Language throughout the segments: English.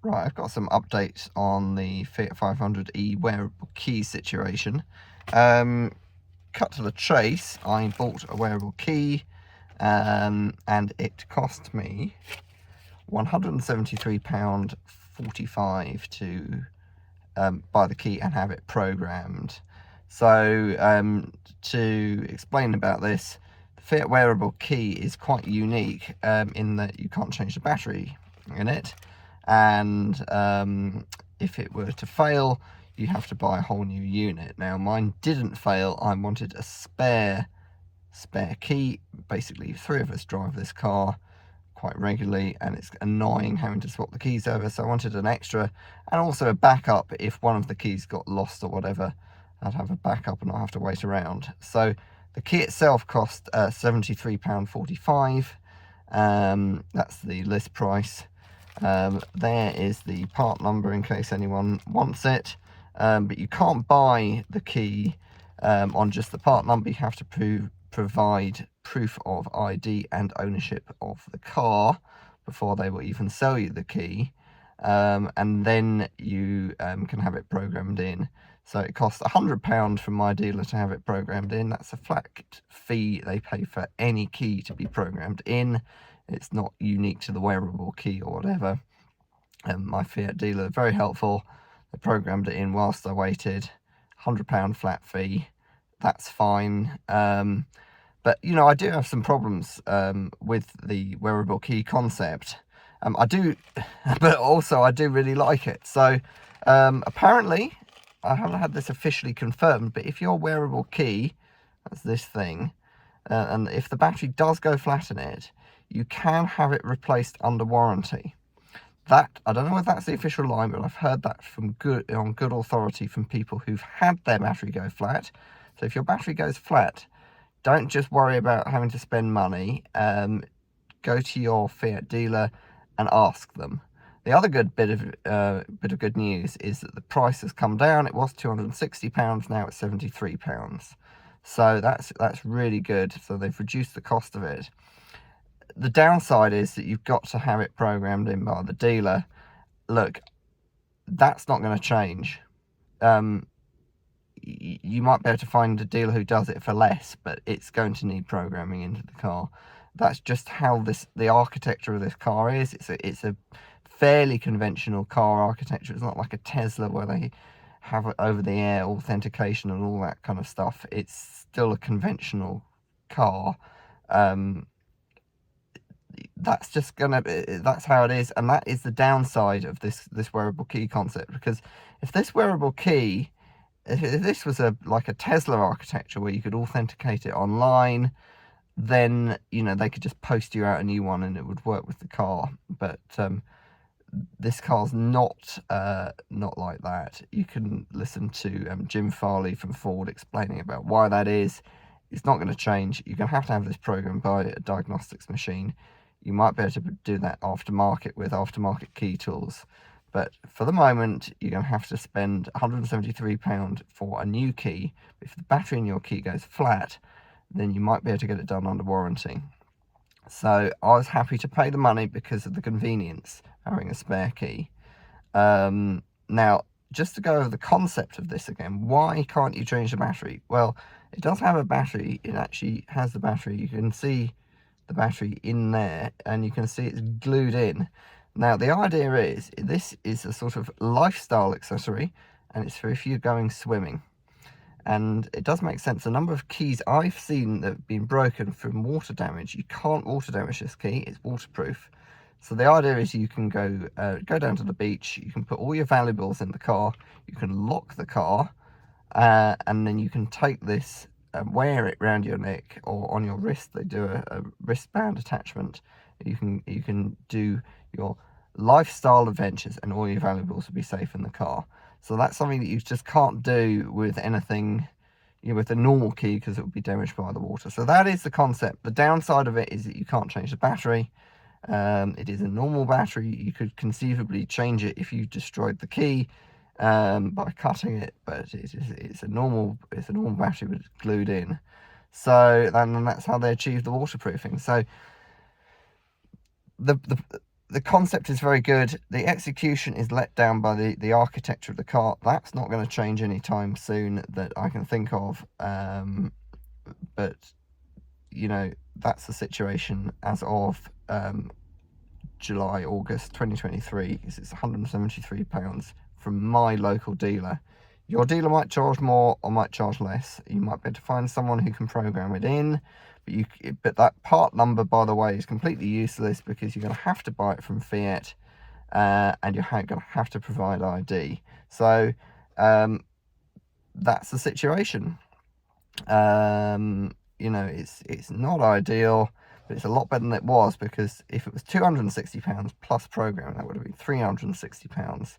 Right, I've got some updates on the Fiat 500e wearable key situation. Cut to the chase, I bought a wearable key and it cost me £173.45 to buy the key and have it programmed. So to explain about this, the Fiat wearable key is quite unique in that you can't change the battery in it, and if it were to fail, you have to buy a whole new unit. Now mine didn't fail. I wanted a spare key. Basically 3 of us drive this car quite regularly and it's annoying having to swap the keys over, so I wanted an extra and also a backup. If one of the keys got lost or whatever, I'd have a backup and not have to wait around. So the key itself cost £73.45. That's the list price. There is the part number in case anyone wants it, but you can't buy the key on just the part number. You have to provide proof of ID and ownership of the car before they will even sell you the key, and then you can have it programmed in. So it costs £100 from my dealer to have it programmed in. That's a flat fee they pay for any key to be programmed in. It's not unique to the wearable key or whatever. My Fiat dealer, very helpful. They programmed it in whilst I waited. £100 flat fee. That's fine. But, you know, I do have some problems with the wearable key concept. I do, but also I do really like it. So apparently, I haven't had this officially confirmed, but if your wearable key, that's this thing, and if the battery does go flat in it, you can have it replaced under warranty. That, I don't know if that's the official line, but I've heard that from on good authority from people who've had their battery go flat. So if your battery goes flat, don't just worry about having to spend money. Go to your Fiat dealer and ask them. The other good bit of good news is that the price has come down. It was £260, now it's £73. So that's really good. So they've reduced the cost of it. The downside is that you've got to have it programmed in by the dealer. Look, that's not going to change. You might be able to find a dealer who does it for less, but it's going to need programming into the car. That's just how the architecture of this car is. It's a fairly conventional car architecture. It's not like a Tesla where they have over-the-air authentication and all that kind of stuff. It's still a conventional car. That's how it is, and that is the downside of this wearable key concept. Because if this wearable key, if this was like a Tesla architecture where you could authenticate it online, then, you know, they could just post you out a new one and it would work with the car. But this car's not like that. You can listen to Jim Farley from Ford explaining about why that is. It's not going to change. You're going to have this programmed by a diagnostics machine. You might be able to do that aftermarket with aftermarket key tools. But for the moment, you're going to have to spend £173 for a new key. If the battery in your key goes flat, then you might be able to get it done under warranty. So I was happy to pay the money because of the convenience of having a spare key. Now, just to go over the concept of this again, why can't you change the battery? Well, it does have a battery. It actually has the battery. You can see the battery in there, and you can see it's glued in. Now, the idea is, this is a sort of lifestyle accessory, and it's for if you're going swimming. And it does make sense. The number of keys I've seen that have been broken from water damage, you can't water damage this key, it's waterproof. So the idea is you can go down to the beach, you can put all your valuables in the car, you can lock the car, and then you can take this and wear it around your neck or on your wrist. They do a wristband attachment. You can do your lifestyle adventures and all your valuables will be safe in the car. So that's something that you just can't do with anything, with a normal key, because it would be damaged by the water. So that is the concept. The downside of it is that you can't change the battery. It is a normal battery. You could conceivably change it if you destroyed the key by cutting it, but it's a normal battery, but it's glued in. So then that's how they achieve the waterproofing. So the the concept is very good. The execution is let down by the architecture of the car. That's not going to change anytime soon that I can think of. But, you know, that's the situation as of July, August 2023. It's £173 from my local dealer. Your dealer might charge more or might charge less. You might be able to find someone who can program it in. But that part number, by the way, is completely useless because you're going to have to buy it from Fiat, and you're going to have to provide ID. So that's the situation. You know, it's not ideal, but it's a lot better than it was, because if it was £260 plus programming, that would have been £360.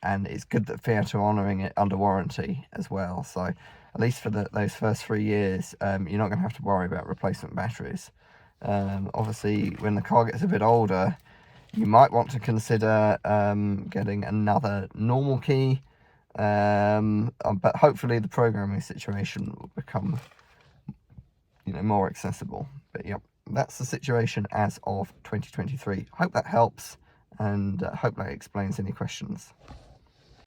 And it's good that Fiat are honouring it under warranty as well. So at least for those first 3 years, you're not going to have to worry about replacement batteries. Obviously, when the car gets a bit older, you might want to consider getting another normal key. But hopefully the programming situation will become, you know, more accessible. But yep, that's the situation as of 2023. Hope that helps, and hope that explains any questions.